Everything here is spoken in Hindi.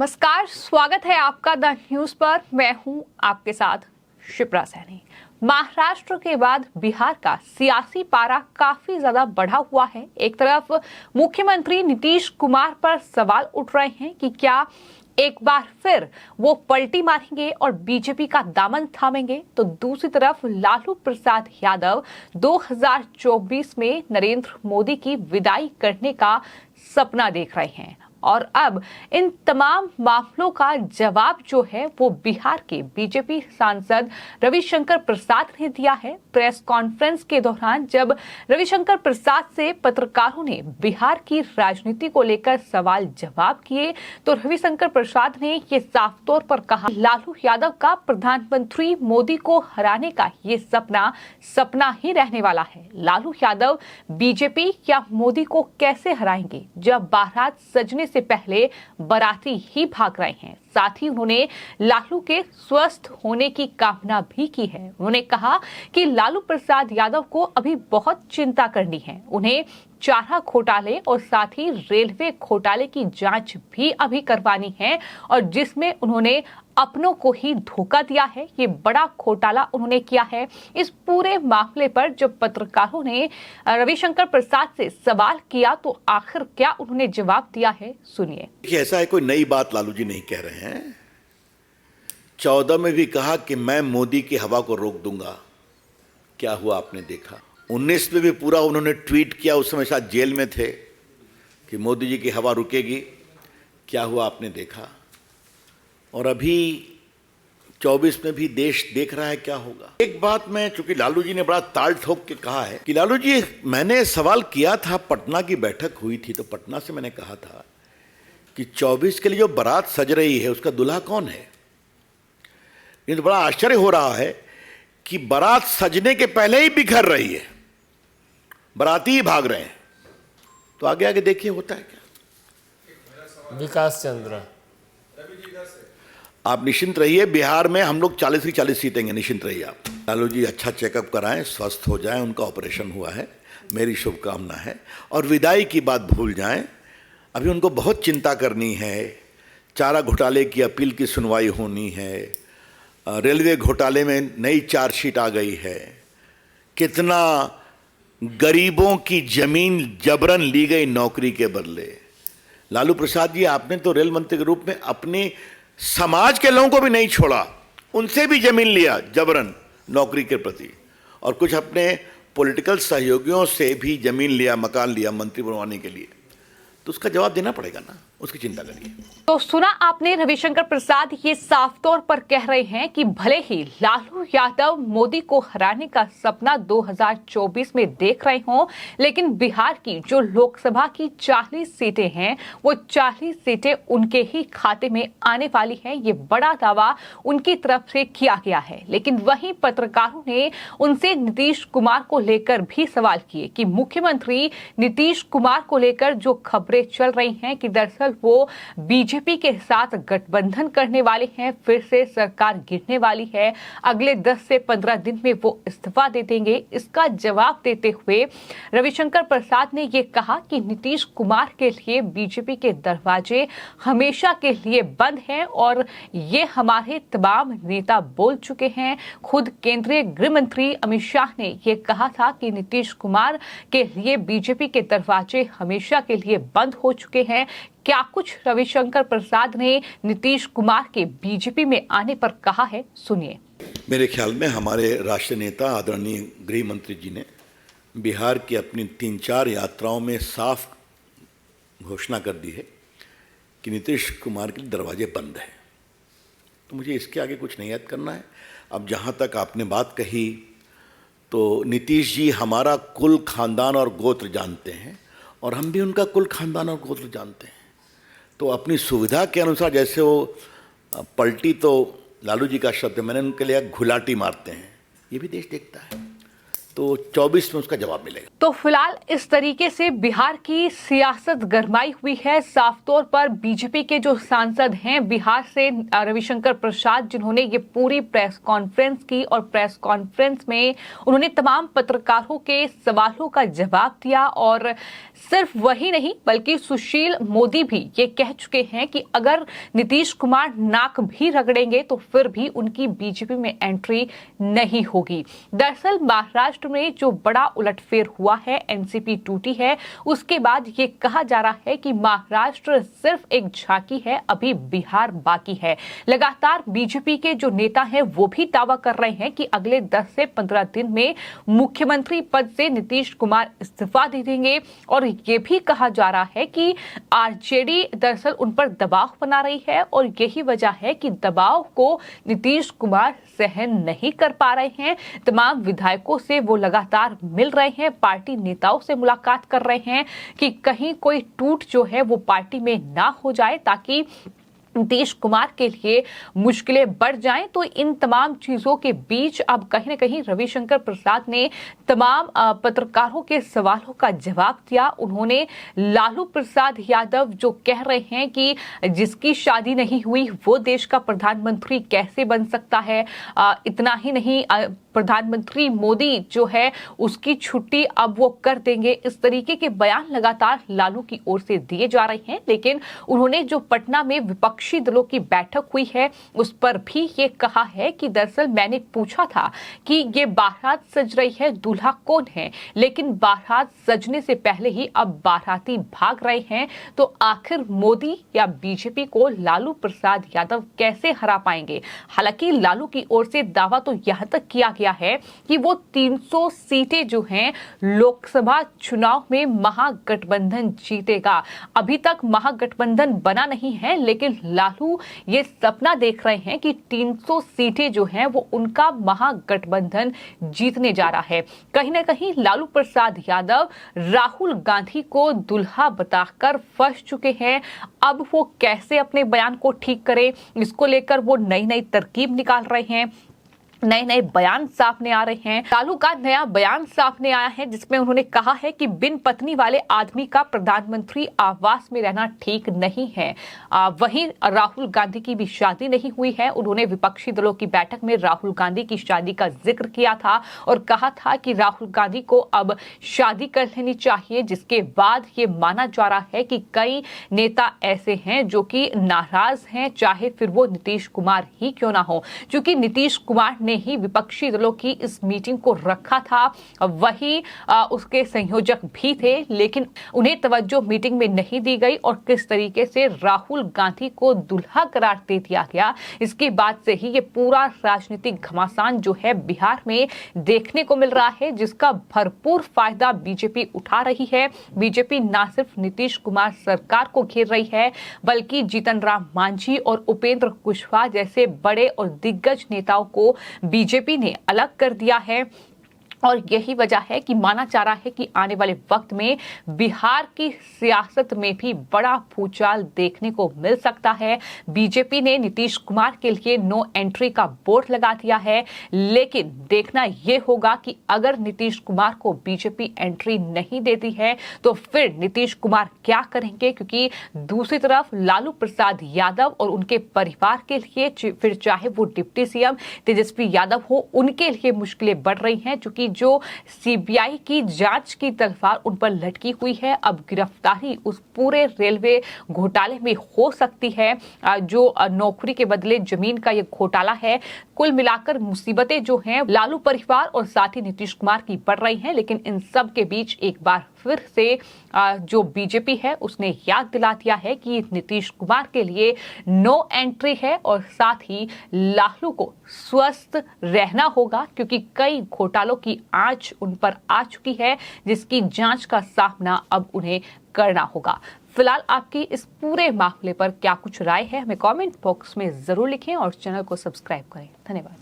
नमस्कार, स्वागत है आपका द न्यूज पर। मैं हूं आपके साथ शिप्रा सैनी। महाराष्ट्र के बाद बिहार का सियासी पारा काफी ज्यादा बढ़ा हुआ है। एक तरफ मुख्यमंत्री नीतीश कुमार पर सवाल उठ रहे हैं कि क्या एक बार फिर वो पलटी मारेंगे और बीजेपी का दामन थामेंगे, तो दूसरी तरफ लालू प्रसाद यादव 2024 में नरेंद्र मोदी की विदाई करने का सपना देख रहे हैं। और अब इन तमाम मामलों का जवाब जो है वो बिहार के बीजेपी सांसद रविशंकर प्रसाद ने दिया है। प्रेस कॉन्फ्रेंस के दौरान जब रविशंकर प्रसाद से पत्रकारों ने बिहार की राजनीति को लेकर सवाल जवाब किए, तो रविशंकर प्रसाद ने ये साफ तौर पर कहा, लालू यादव का प्रधानमंत्री मोदी को हराने का ये सपना ही रहने वाला है। लालू यादव बीजेपी या मोदी को कैसे हराएंगे जब बारात सजने से पहले बाराती ही भाग रहे हैं। साथ ही उन्होंने लालू के स्वस्थ होने की कामना भी की है। उन्होंने कहा कि लालू प्रसाद यादव को अभी बहुत चिंता करनी है। उन्हें चारा घोटाले और साथ ही रेलवे घोटाले की जांच भी अभी करवानी है, और जिसमें उन्होंने अपनों को ही धोखा दिया है। ये बड़ा घोटाला उन्होंने किया है। इस पूरे मामले पर जब पत्रकारों ने रविशंकर प्रसाद से सवाल किया, तो आखिर क्या उन्होंने जवाब दिया है, सुनिए। ऐसा है, कोई नई बात लालू जी नहीं कह रहे हैं। 14 में भी कहा कि मैं मोदी की हवा को रोक दूंगा। क्या हुआ आपने देखा। 19 में भी पूरा उन्होंने ट्वीट किया, उस समय शायद जेल में थे, कि मोदी जी की हवा रुकेगी। क्या हुआ आपने देखा। और अभी 24 में भी देश देख रहा है क्या होगा। एक बात मैं, चूंकि लालू जी ने बड़ा ताल ठोक के कहा है कि लालू जी, मैंने सवाल किया था, पटना की बैठक हुई थी, तो पटना से मैंने कहा था कि 24 के लिए जो बारात सज रही है उसका दूल्हा कौन है। ये तो बड़ा आश्चर्य हो रहा है कि बारात सजने के पहले ही बिखर रही है, बाराती ही भाग रहे हैं। तो आगे आगे देखिए होता है क्या। विकास चंद्र, आप निश्चिंत रहिए, बिहार में हम लोग 40 की 40 जीतेंगे, निश्चिंत रहिए आप। लालू जी अच्छा चेकअप कराएं, स्वस्थ हो जाएं, उनका ऑपरेशन हुआ है, मेरी शुभकामना है। और विदाई की बात भूल जाएं, अभी उनको बहुत चिंता करनी है। चारा घोटाले की अपील की सुनवाई होनी है, रेलवे घोटाले में नई चार्जशीट आ गई है, कितना गरीबों की जमीन जबरन ली गई नौकरी के बदले। लालू प्रसाद जी, आपने तो रेल मंत्री के रूप में अपने समाज के लोगों को भी नहीं छोड़ा, उनसे भी जमीन लिया जबरन नौकरी के प्रति, और कुछ अपने पॉलिटिकल सहयोगियों से भी जमीन लिया, मकान लिया मंत्री बनवाने के लिए। तो उसका जवाब देना पड़ेगा ना, उसकी चिंता करिए। तो सुना आपने, रविशंकर प्रसाद ये साफ तौर पर कह रहे हैं कि भले ही लालू यादव मोदी को हराने का सपना 2024 में देख रहे हों, लेकिन बिहार की जो लोकसभा की 40 सीटें हैं, वो 40 सीटें उनके ही खाते में आने वाली हैं। ये बड़ा दावा उनकी तरफ से किया गया है। लेकिन वहीं पत्रकारों ने उनसे नीतीश कुमार को लेकर भी सवाल किए कि मुख्यमंत्री नीतीश कुमार को लेकर जो खबरें चल रही हैं कि दरअसल वो बीजेपी के साथ गठबंधन करने वाले हैं, फिर से सरकार गिरने वाली है, अगले 10 से 15 दिन में वो इस्तीफा दे देंगे। इसका जवाब देते हुए रविशंकर प्रसाद ने ये कहा कि नीतीश कुमार के लिए बीजेपी के दरवाजे हमेशा के लिए बंद हैं, और ये हमारे तमाम नेता बोल चुके हैं। खुद केंद्रीय गृह मंत्री अमित शाह ने ये कहा था कि नीतीश कुमार के लिए बीजेपी के दरवाजे हमेशा के लिए बंद हो चुके हैं। क्या कुछ रविशंकर प्रसाद ने नीतीश कुमार के बीजेपी में आने पर कहा है, सुनिए। मेरे ख्याल में हमारे राष्ट्रीय नेता आदरणीय गृह मंत्री जी ने बिहार की अपनी 3-4 यात्राओं में साफ घोषणा कर दी है कि नीतीश कुमार के दरवाजे बंद हैं। तो मुझे इसके आगे कुछ नहीं याद करना है। अब जहाँ तक आपने बात कही, तो नीतीश जी हमारा कुल खानदान और गोत्र जानते हैं, और हम भी उनका कुल खानदान और गोत्र जानते हैं। तो अपनी सुविधा के अनुसार, जैसे वो पलटी तो लालू जी का शब्द है, मैंने उनके लिए घुलाटी मारते हैं, ये भी देश देखता है। तो 24 में उसका जवाब मिलेगा। तो फिलहाल इस तरीके से बिहार की सियासत गरमाई हुई है। साफ तौर पर बीजेपी के जो सांसद हैं बिहार से, रविशंकर प्रसाद, जिन्होंने ये पूरी प्रेस कॉन्फ्रेंस की और प्रेस कॉन्फ्रेंस में उन्होंने तमाम पत्रकारों के सवालों का जवाब दिया। और सिर्फ वही नहीं बल्कि सुशील मोदी भी ये कह चुके हैं कि अगर नीतीश कुमार नाक भी रगड़ेंगे तो फिर भी उनकी बीजेपी में एंट्री नहीं होगी। दरअसल महाराष्ट्र में जो बड़ा उलटफेर हुआ है, एनसीपी टूटी है, उसके बाद ये कहा जा रहा है कि महाराष्ट्र सिर्फ एक झांकी है, अभी बिहार बाकी है। लगातार बीजेपी के जो नेता हैं वो भी दावा कर रहे हैं कि अगले 10 से 15 दिन में मुख्यमंत्री पद से नीतीश कुमार इस्तीफा दे देंगे। और ये भी कहा जा रहा है कि आरजेडी दरअसल उन पर दबाव बना रही है और यही वजह है कि दबाव को नीतीश कुमार सहन नहीं कर पा रहे हैं। तमाम विधायकों से वो लगातार मिल रहे हैं, पार्टी नेताओं से मुलाकात कर रहे हैं कि कहीं कोई टूट जो है वो पार्टी में ना हो जाए, ताकि नीतीश कुमार के लिए मुश्किलें बढ़ जाएं। तो इन तमाम चीजों के बीच अब कहीं न कहीं रविशंकर प्रसाद ने तमाम पत्रकारों के सवालों का जवाब दिया। उन्होंने लालू प्रसाद यादव जो कह रहे हैं कि जिसकी शादी नहीं हुई वो देश का प्रधानमंत्री कैसे बन सकता है, इतना ही नहीं, प्रधानमंत्री मोदी जो है उसकी छुट्टी अब वो कर देंगे, इस तरीके के बयान लगातार लालू की ओर से दिए जा रहे हैं। लेकिन उन्होंने जो पटना में विपक्षी दलों की बैठक हुई है उस पर भी ये कहा है कि दरअसल मैंने पूछा था कि ये बारात सज रही है, दूल्हा कौन है, लेकिन बारात सजने से पहले ही अब बाराती भाग रहे हैं। तो आखिर मोदी या बीजेपी को लालू प्रसाद यादव कैसे हरा पाएंगे। हालांकि लालू की ओर से दावा तो यहां तक किया गया है कि वो 300 सीटें जो हैं लोकसभा चुनाव में महागठबंधन जीतेगा। अभी तक महागठबंधन बना नहीं है, लेकिन लालू ये सपना देख रहे हैं कि 300 सीटें जो हैं वो उनका महागठबंधन जीतने जा रहा है। कहीं ना कहीं लालू प्रसाद यादव राहुल गांधी को दुल्हा बताकर फंस चुके हैं। अब वो कैसे अपने बयान को ठीक करें, इसको लेकर वो नई नई तरकीब निकाल रहे हैं, नए नए बयान सामने आ रहे हैं। लालू का नया बयान सामने आया है जिसमें उन्होंने कहा है कि बिन पत्नी वाले आदमी का प्रधानमंत्री आवास में रहना ठीक नहीं है। वहीं राहुल गांधी की भी शादी नहीं हुई है। उन्होंने विपक्षी दलों की बैठक में राहुल गांधी की शादी का जिक्र किया था और कहा था कि राहुल गांधी को अब शादी कर लेनी चाहिए, जिसके बाद ये माना जा रहा है कि कई नेता ऐसे हैं जो कि नाराज हैं, चाहे फिर वो नीतीश कुमार ही क्यों ना हो। क्योंकि नीतीश कुमार ने ही विपक्षी दलों की इस मीटिंग को रखा था, वही उसके संयोजक भी थे, लेकिन उन्हें तवज्जो मीटिंग में नहीं दी गई और किस तरीके से राहुल गांधी को दुल्हा करार दे दिया गया। इसके बाद से ही ये पूरा राजनीतिक घमासान जो है बिहार में देखने को मिल रहा है, जिसका भरपूर फायदा बीजेपी उठा रही है। बीजेपी ना सिर्फ नीतीश कुमार सरकार को घेर रही है, बल्कि जीतन राम मांझी और उपेंद्र कुशवाहा जैसे बड़े और दिग्गज नेताओं को बीजेपी ने अलग कर दिया है। और यही वजह है कि माना जा रहा है कि आने वाले वक्त में बिहार की सियासत में भी बड़ा भूचाल देखने को मिल सकता है। बीजेपी ने नीतीश कुमार के लिए नो एंट्री का बोर्ड लगा दिया है, लेकिन देखना यह होगा कि अगर नीतीश कुमार को बीजेपी एंट्री नहीं देती है तो फिर नीतीश कुमार क्या करेंगे। क्योंकि दूसरी तरफ लालू प्रसाद यादव और उनके परिवार के लिए, फिर चाहे वो डिप्टी सीएम तेजस्वी यादव हो, उनके लिए मुश्किलें बढ़ रही हैं। क्योंकि जो सीबीआई की जांच की तलवार उन पर लटकी हुई है, अब गिरफ्तारी उस पूरे रेलवे घोटाले में हो सकती है, जो नौकरी के बदले जमीन का ये घोटाला है। कुल मिलाकर मुसीबतें जो हैं लालू परिवार और साथ ही नीतीश कुमार की बढ़ रही हैं। लेकिन इन सब के बीच एक बार फिर से जो बीजेपी है उसने याद दिला दिया है कि नीतीश कुमार के लिए नो एंट्री है और साथ ही लालू को स्वस्थ रहना होगा, क्योंकि कई घोटालों की आंच उन पर आ चुकी है, जिसकी जांच का सामना अब उन्हें करना होगा। फिलहाल आपकी इस पूरे मामले पर क्या कुछ राय है, हमें कमेंट बॉक्स में जरूर लिखें और चैनल को सब्सक्राइब करें। धन्यवाद।